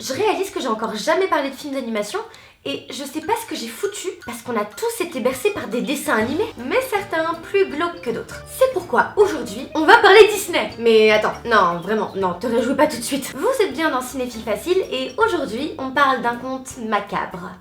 Je réalise que j'ai encore jamais parlé de films d'animation et je sais pas ce que j'ai foutu parce qu'on a tous été bercés par des dessins animés, mais certains plus glauques que d'autres. C'est pourquoi aujourd'hui, on va parler Disney. Mais attends, non, vraiment, non, te réjouis pas tout de suite. Vous êtes bien dans Cinéphile Facile et aujourd'hui, on parle d'un conte macabre.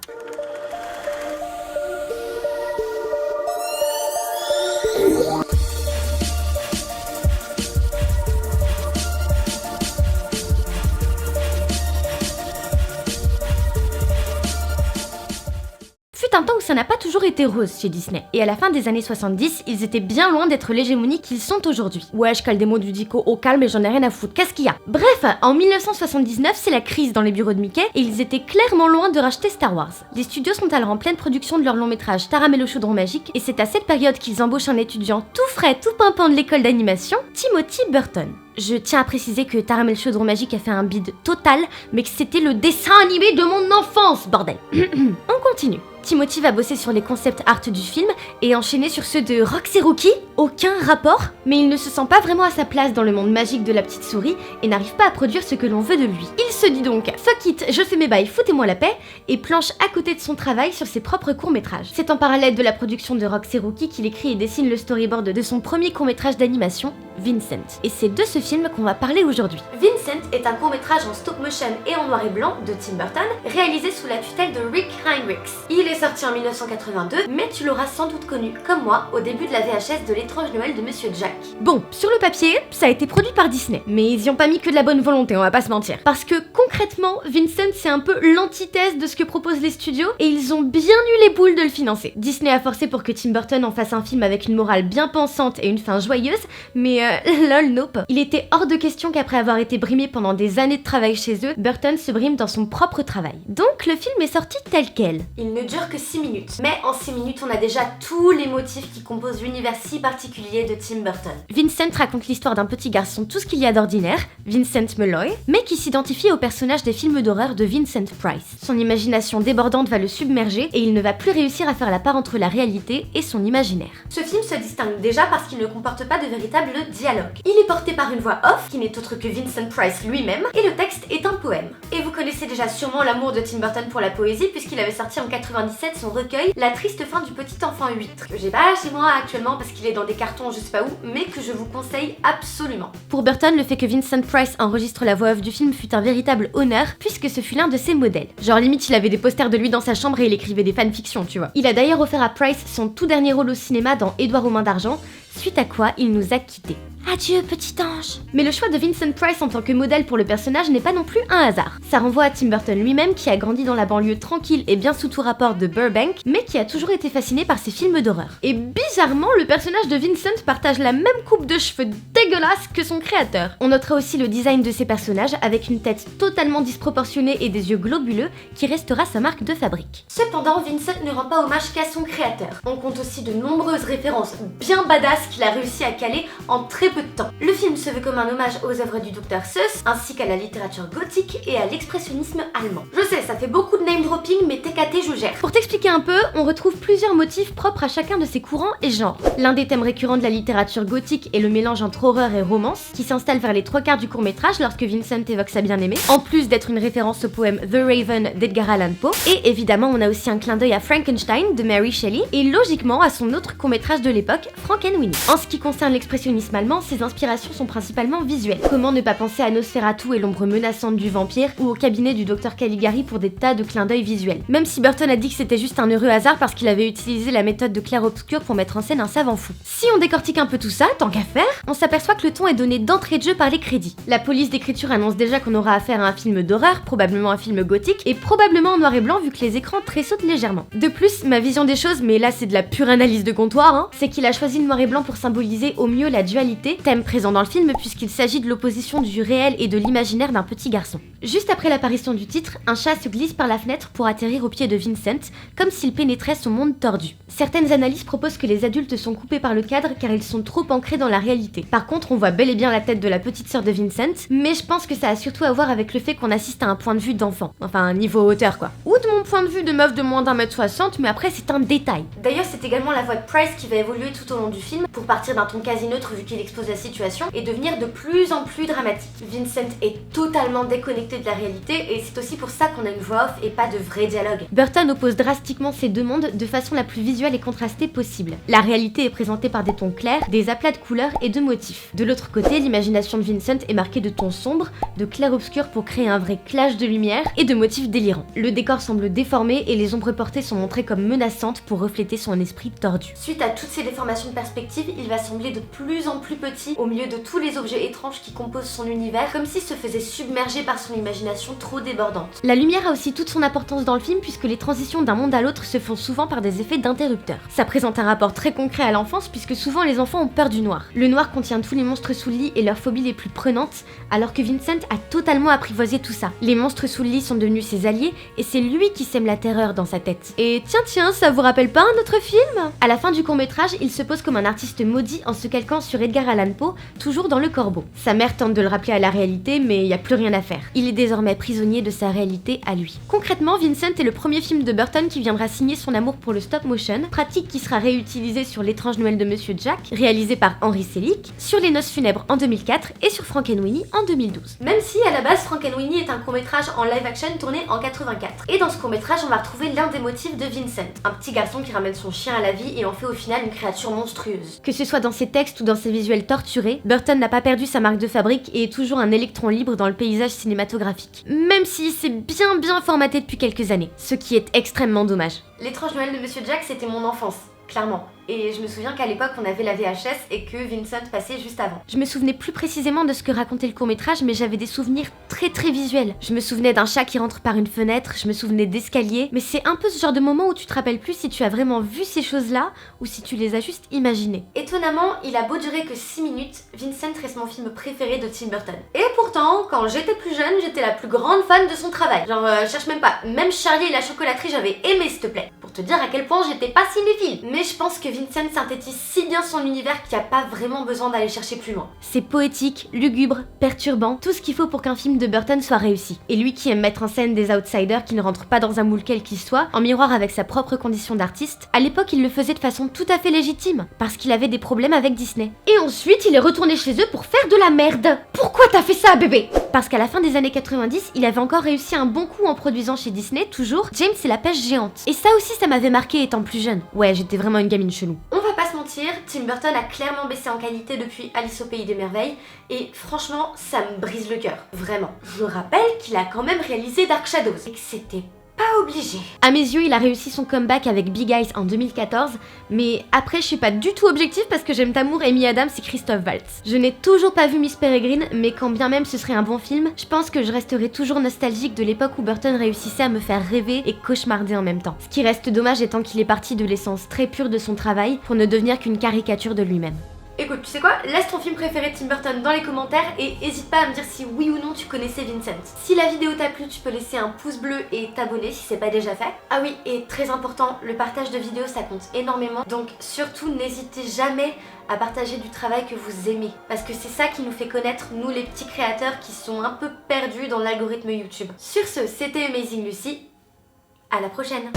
Un temps où ça n'a pas toujours été rose chez Disney. Et à la fin des années 70, ils étaient bien loin d'être l'hégémonie qu'ils sont aujourd'hui. Ouais, je cale des mots du dico au calme et j'en ai rien à foutre, qu'est-ce qu'il y a? Bref, en 1979, c'est la crise dans les bureaux de Mickey et ils étaient clairement loin de racheter Star Wars. Les studios sont alors en pleine production de leur long métrage Taram et le chaudron magique et c'est à cette période qu'ils embauchent un étudiant tout frais, tout pimpant de l'école d'animation, Timothy Burton. Je tiens à préciser que Taram et le chaudron magique a fait un bide total, mais que c'était le dessin animé de mon enfance, bordel. On continue. Timothy va bosser sur les concept art du film et enchaîner sur ceux de Rox et Rookie. Aucun rapport, mais il ne se sent pas vraiment à sa place dans le monde magique de la petite souris et n'arrive pas à produire ce que l'on veut de lui. Il se dit donc, fuck it, je fais mes bails, foutez-moi la paix, et planche à côté de son travail sur ses propres courts-métrages. C'est en parallèle de la production de Rox et Rookie qu'il écrit et dessine le storyboard de son premier court-métrage d'animation, Vincent. Et c'est de ce film qu'on va parler aujourd'hui. Vincent est un court-métrage en stop-motion et en noir et blanc de Tim Burton, réalisé sous la tutelle de Rick Heinrichs. Il est sorti en 1982, mais tu l'auras sans doute connu, comme moi, au début de la VHS de l'étrange Noël de Monsieur Jack. Bon, sur le papier, ça a été produit par Disney, mais ils y ont pas mis que de la bonne volonté, on va pas se mentir. Parce que concrètement, Vincent c'est un peu l'antithèse de ce que proposent les studios, et ils ont bien eu les boules de le financer. Disney a forcé pour que Tim Burton en fasse un film avec une morale bien pensante et une fin joyeuse, mais lol, nope. Il était hors de question qu'après avoir été brimé pendant des années de travail chez eux, Burton se brime dans son propre travail. Donc le film est sorti tel quel. Il ne dure que 6 minutes. Mais en 6 minutes, on a déjà tous les motifs qui composent l'univers si particulier de Tim Burton. Vincent raconte l'histoire d'un petit garçon tout ce qu'il y a d'ordinaire, Vincent Malloy, mais qui s'identifie au personnage des films d'horreur de Vincent Price. Son imagination débordante va le submerger et il ne va plus réussir à faire la part entre la réalité et son imaginaire. Ce film se distingue déjà parce qu'il ne comporte pas de véritable dialogue. Il est porté par une voix off, qui n'est autre que Vincent Price lui-même, et le texte est un poème. Et vous connaissez déjà sûrement l'amour de Tim Burton pour la poésie, puisqu'il avait sorti en 97 son recueil La triste fin du petit enfant 8, que j'ai pas chez moi actuellement parce qu'il est dans des cartons je sais pas où, mais que je vous conseille absolument. Pour Burton, le fait que Vincent Price enregistre la voix off du film fut un véritable honneur, puisque ce fut l'un de ses modèles. Genre limite il avait des posters de lui dans sa chambre et il écrivait des fanfictions, tu vois. Il a d'ailleurs offert à Price son tout dernier rôle au cinéma dans Édouard aux mains d'argent, suite à quoi il nous a quittés. Adieu petit ange. Mais le choix de Vincent Price en tant que modèle pour le personnage n'est pas non plus un hasard. Ça renvoie à Tim Burton lui-même qui a grandi dans la banlieue tranquille et bien sous tout rapport de Burbank, mais qui a toujours été fasciné par ses films d'horreur. Et bizarrement, le personnage de Vincent partage la même coupe de cheveux dégueulasse que son créateur. On notera aussi le design de ses personnages avec une tête totalement disproportionnée et des yeux globuleux qui restera sa marque de fabrique. Cependant, Vincent ne rend pas hommage qu'à son créateur. On compte aussi de nombreuses références bien badass qu'il a réussi à caler en très peu de temps. Le film se veut comme un hommage aux œuvres du Dr Seuss, ainsi qu'à la littérature gothique et à l'expressionnisme allemand. Je sais, ça fait beaucoup de name dropping, mais TKT je gère. Pour t'expliquer un peu, on retrouve plusieurs motifs propres à chacun de ces courants et genres. L'un des thèmes récurrents de la littérature gothique est le mélange entre horreur et romance, qui s'installe vers les 3/4 du court-métrage lorsque Vincent évoque sa bien-aimée, en plus d'être une référence au poème The Raven d'Edgar Allan Poe, et évidemment on a aussi un clin d'œil à Frankenstein de Mary Shelley, et logiquement à son autre court-métrage de l'époque, Frankenweenie. En ce qui concerne l'expressionnisme allemand, ses inspirations sont principalement visuelles. Comment ne pas penser à Nosferatu et l'ombre menaçante du vampire, ou au cabinet du docteur Caligari pour des tas de clins d'œil visuels. Même si Burton a dit que c'était juste un heureux hasard parce qu'il avait utilisé la méthode de clair-obscur pour mettre en scène un savant fou. Si on décortique un peu tout ça, tant qu'à faire, on s'aperçoit que le ton est donné d'entrée de jeu par les crédits. La police d'écriture annonce déjà qu'on aura affaire à un film d'horreur, probablement un film gothique, et probablement en noir et blanc vu que les écrans tressautent légèrement. De plus, ma vision des choses, mais là c'est de la pure analyse de comptoir, c'est qu'il a choisi le noir et blanc pour symboliser au mieux la dualité, thème présent dans le film puisqu'il s'agit de l'opposition du réel et de l'imaginaire d'un petit garçon. Juste après l'apparition du titre, un chat se glisse par la fenêtre pour atterrir au pied de Vincent, comme s'il pénétrait son monde tordu. Certaines analyses proposent que les adultes sont coupés par le cadre car ils sont trop ancrés dans la réalité. Par contre, on voit bel et bien la tête de la petite sœur de Vincent, mais je pense que ça a surtout à voir avec le fait qu'on assiste à un point de vue d'enfant. Enfin, niveau hauteur quoi. Ou de mon point de vue de meuf de moins d'1m60, mais après c'est un détail. D'ailleurs, c'est également la voix de Price qui va évoluer tout au long du film, pour partir d'un ton quasi neutre vu qu'il expose expose la situation et devenir de plus en plus dramatique. Vincent est totalement déconnecté de la réalité et c'est aussi pour ça qu'on a une voix off et pas de vrai dialogue. Burton oppose drastiquement ces deux mondes de façon la plus visuelle et contrastée possible. La réalité est présentée par des tons clairs, des aplats de couleurs et de motifs. De l'autre côté, l'imagination de Vincent est marquée de tons sombres, de clair-obscur pour créer un vrai clash de lumière et de motifs délirants. Le décor semble déformé et les ombres portées sont montrées comme menaçantes pour refléter son esprit tordu. Suite à toutes ces déformations de perspective, il va sembler de plus en plus petit au milieu de tous les objets étranges qui composent son univers, comme s'il se faisait submerger par son imagination trop débordante. La lumière a aussi toute son importance dans le film puisque les transitions d'un monde à l'autre se font souvent par des effets d'interrupteurs. Ça présente un rapport très concret à l'enfance puisque souvent les enfants ont peur du noir. Le noir contient tous les monstres sous le lit et leurs phobies les plus prenantes, alors que Vincent a totalement apprivoisé tout ça. Les monstres sous le lit sont devenus ses alliés et c'est lui qui sème la terreur dans sa tête. Et tiens, ça vous rappelle pas un autre film? À la fin du court-métrage, il se pose comme un artiste maudit en se calquant sur Edgar Allan Poe, toujours dans Le Corbeau. Sa mère tente de le rappeler à la réalité, mais il n'y a plus rien à faire. Il est désormais prisonnier de sa réalité à lui. Concrètement, Vincent est le premier film de Burton qui viendra signer son amour pour le stop motion, pratique qui sera réutilisée sur L'étrange Noël de Monsieur Jack, réalisé par Henry Selick, sur Les Noces funèbres en 2004 et sur Frankenweenie en 2012. Même si à la base Frankenweenie est un court-métrage en live action tourné en 84. Et dans ce court-métrage, on va retrouver l'un des motifs de Vincent, un petit garçon qui ramène son chien à la vie et en fait au final une créature monstrueuse. Que ce soit dans ses textes ou dans ses visuels torturés, Burton n'a pas perdu sa marque de fabrique et est toujours un électron libre dans le paysage cinématographique. Même si c'est bien formaté depuis quelques années, ce qui est extrêmement dommage. L'étrange Noël de Monsieur Jack, c'était mon enfance, clairement. Et je me souviens qu'à l'époque on avait la VHS et que Vincent passait juste avant. Je me souvenais plus précisément de ce que racontait le court-métrage, mais j'avais des souvenirs très visuels. Je me souvenais d'un chat qui rentre par une fenêtre, je me souvenais d'escaliers, mais c'est un peu ce genre de moment où tu te rappelles plus si tu as vraiment vu ces choses-là ou si tu les as juste imaginées. Étonnamment, il a beau durer que 6 minutes, Vincent reste mon film préféré de Tim Burton. Et pourtant, quand j'étais plus jeune, j'étais la plus grande fan de son travail. Genre, cherche même pas, même Charlie et la chocolaterie, j'avais aimé s'il te plaît. Pour te dire à quel point j'étais pas cinéphile. Mais je pense que Vincent synthétise si bien son univers qu'il n'y a pas vraiment besoin d'aller chercher plus loin. C'est poétique, lugubre, perturbant, tout ce qu'il faut pour qu'un film de Burton soit réussi. Et lui qui aime mettre en scène des outsiders qui ne rentrent pas dans un moule quel qu'il soit, en miroir avec sa propre condition d'artiste, à l'époque il le faisait de façon tout à fait légitime, parce qu'il avait des problèmes avec Disney. Et ensuite il est retourné chez eux pour faire de la merde. Pourquoi t'as fait ça, bébé? Parce qu'à la fin des années 90, il avait encore réussi un bon coup en produisant chez Disney, toujours, James et la pêche géante. Et ça aussi ça m'avait marqué étant plus jeune. Ouais, j'étais vraiment une gamine chelou. On va pas se mentir, Tim Burton a clairement baissé en qualité depuis Alice au Pays des Merveilles, et franchement, ça me brise le cœur, vraiment. Je rappelle qu'il a quand même réalisé Dark Shadows, et que c'était pas obligé. À mes yeux, il a réussi son comeback avec Big Eyes en 2014, mais après je suis pas du tout objective parce que j'aime Tamour, Amy Adams et Christophe Waltz. Je n'ai toujours pas vu Miss Peregrine, mais quand bien même ce serait un bon film, je pense que je resterai toujours nostalgique de l'époque où Burton réussissait à me faire rêver et cauchemarder en même temps. Ce qui reste dommage étant qu'il est parti de l'essence très pure de son travail pour ne devenir qu'une caricature de lui-même. Écoute, tu sais quoi? Laisse ton film préféré de Tim Burton dans les commentaires et n'hésite pas à me dire si oui ou non tu connaissais Vincent. Si la vidéo t'a plu, tu peux laisser un pouce bleu et t'abonner si c'est pas déjà fait. Ah oui, et très important, le partage de vidéos ça compte énormément, donc surtout n'hésitez jamais à partager du travail que vous aimez, parce que c'est ça qui nous fait connaître, nous les petits créateurs qui sont un peu perdus dans l'algorithme YouTube. Sur ce, c'était Amazing Lucy, à la prochaine.